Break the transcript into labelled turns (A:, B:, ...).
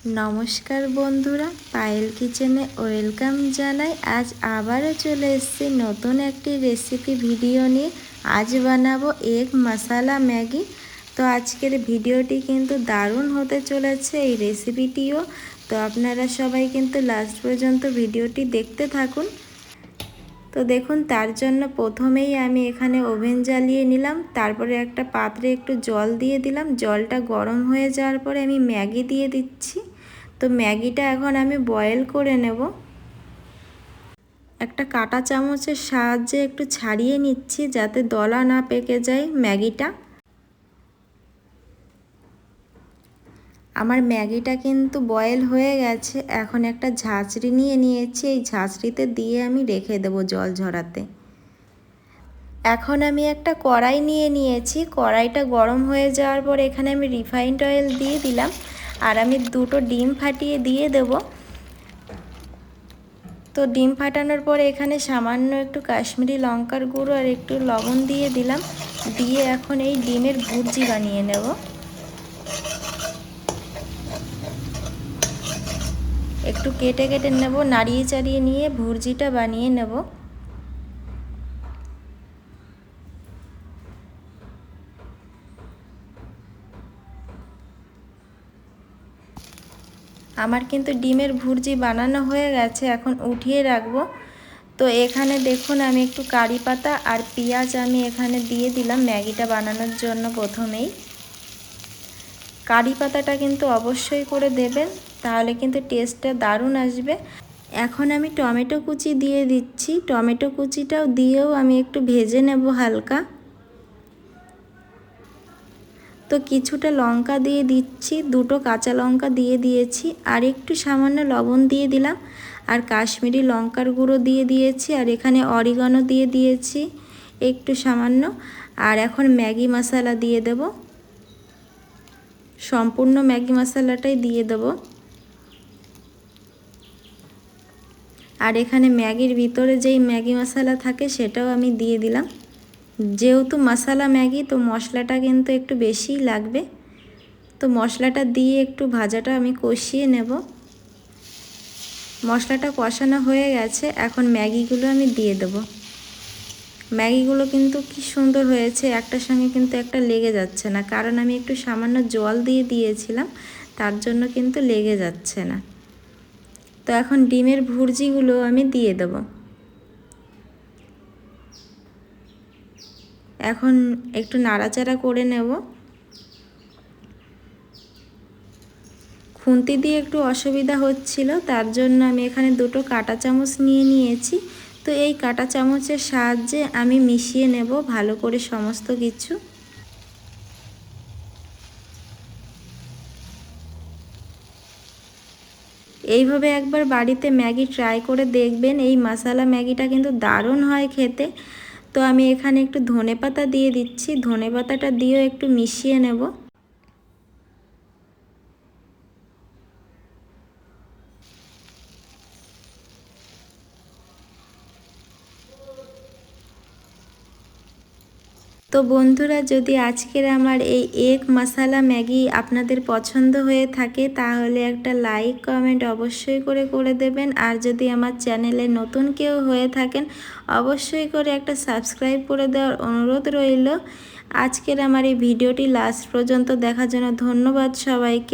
A: নমস্কার বন্ধুরা, পায়েল কিচেনে ওয়েলকাম জানাই। আজ আবারও চলে এসেছি নতুন একটি রেসিপি ভিডিও নিয়ে। আজ বানাবো এগ মশালা ম্যাগি। তো আজকের ভিডিওটি কিন্তু দারুণ হতে চলেছে, এই রেসিপিটিও। তো আপনারা সবাই কিন্তু লাস্ট পর্যন্ত ভিডিওটি দেখতে থাকুন। তো দেখুন, তার জন্য প্রথমেই আমি এখানে ওভেন জ্বালিয়ে নিলাম। তারপরে একটা পাত্রে একটু জল দিয়ে দিলাম। জলটা গরম হয়ে যাওয়ার পরে আমি ম্যাগি দিয়ে দিচ্ছি। তো ম্যাগিটা এখন আমি বয়েল করে নেব। একটা কাঁটা চামচের সাহায্যে একটু ছাড়িয়ে নিচ্ছি যাতে দলা না পেকে যায় ম্যাগিটা। আমার ম্যাগিটা কিন্তু বয়েল হয়ে গেছে। এখন একটা ঝাঁঝরি নিয়ে নিয়েছি, এই ঝাঁঝরিতে দিয়ে আমি রেখে দেবো জল ঝরাতে। এখন আমি একটা কড়াই নিয়ে নিয়েছি। কড়াইটা গরম হয়ে যাওয়ার পর এখানে আমি রিফাইন্ড অয়েল দিয়ে দিলাম, আর আমি দুটো ডিম ফাটিয়ে দিয়ে দেব। তো ডিম ফাটানোর পরে এখানে সামান্য একটু কাশ্মীরি লঙ্কার গুঁড়ো আর একটু লবণ দিয়ে দিলাম। দিয়ে এখন এই ডিমের ভুর্জি বানিয়ে নেব। একটু কেটে কেটে নেব, নাড়িয়ে চাড়িয়ে নিয়ে ভুর্জিটা বানিয়ে নেব। আমার কিন্তু ডিমের ভুর্জি বানানো হয়ে গেছে, এখন উঠিয়ে রাখবো। তো এখানে দেখুন, আমি একটু কারি পাতা আর পেঁয়াজ আমি এখানে দিয়ে দিলাম ম্যাগিটা বানানোর জন্য। প্রথমেই কারি পাতাটা কিন্তু অবশ্যই করে দেবেন, তাহলে কিন্তু টেস্টটা দারুণ আসবে। এখন আমি টমেটো কুচি দিয়ে দিচ্ছি। টমেটো কুচিটাও দিয়েও আমি একটু ভেজে নেব হালকা। তো কিছুটা লঙ্কা দিয়ে দিচ্ছি, দুটো কাঁচা লঙ্কা দিয়ে দিয়েছি, আর একটু সামান্য লবণ দিয়ে দিলাম, আর কাশ্মীরি লঙ্কার গুঁড়ো দিয়ে দিয়েছি, আর এখানে অরিগানো দিয়ে দিয়েছি একটু সামান্য। আর এখন ম্যাগি মশলা দিয়ে দেব, সম্পূর্ণ ম্যাগি মশলাটাই দিয়ে দেব। আর এখানে ম্যাগির ভিতরে যেই ম্যাগি মশলা থাকে সেটাও আমি দিয়ে দিলাম। যেহেতু মশলা ম্যাগি, তো মশলাটা কিন্তু একটু বেশিই লাগবে। তো মশলাটা দিয়ে একটু ভাজাটা আমি কষিয়ে নেব। মশলাটা কষানো হয়ে গেছে, এখন ম্যাগিগুলো আমি দিয়ে দেব। ম্যাগিগুলো কিন্তু কি সুন্দর হয়েছে, একটার সঙ্গে কিন্তু একটা লেগে যাচ্ছে না, কারণ আমি একটু সামান্য জল দিয়ে দিয়েছিলাম, তার জন্য কিন্তু লেগে যাচ্ছে না। তো এখন ডিমের ভুর্জিগুলো আমি দিয়ে দেব। এখন একটু নাড়াচাড়া করে নেব। খুন্তি দিয়ে একটু অসুবিধা হচ্ছিল, তার জন্য আমি এখানে দুটো কাঁটা চামচ নিয়ে নিয়েছি। তো এই কাঁটা চামচের সাহায্যে আমি মিশিয়ে নেব ভালো করে সমস্ত কিছু। এইভাবে একবার বাড়িতে ম্যাগি ট্রাই করে দেখবেন। এই মশলা ম্যাগিটা কিন্তু দারুণ হয় খেতে। তো আমি এখানে একটু ধনেপাতা দিয়ে দিচ্ছি, ধনেপাতাটা দিয়েও একটু মিশিয়ে নেব। তো বন্ধুরা, যদি আজকের আমার এই এগ মশালা ম্যাগি আপনাদের পছন্দ হয়ে থাকে, তাহলে একটা লাইক কমেন্ট অবশ্যই করে দেবেন। আর যদি আমার চ্যানেলে নতুন কেউ হয়ে থাকেন, অবশ্যই করে একটা সাবস্ক্রাইব করে দেওয়ার অনুরোধ রইল। আজকের আমার এই ভিডিওটি লাস্ট পর্যন্ত দেখার জন্য ধন্যবাদ সবাইকে।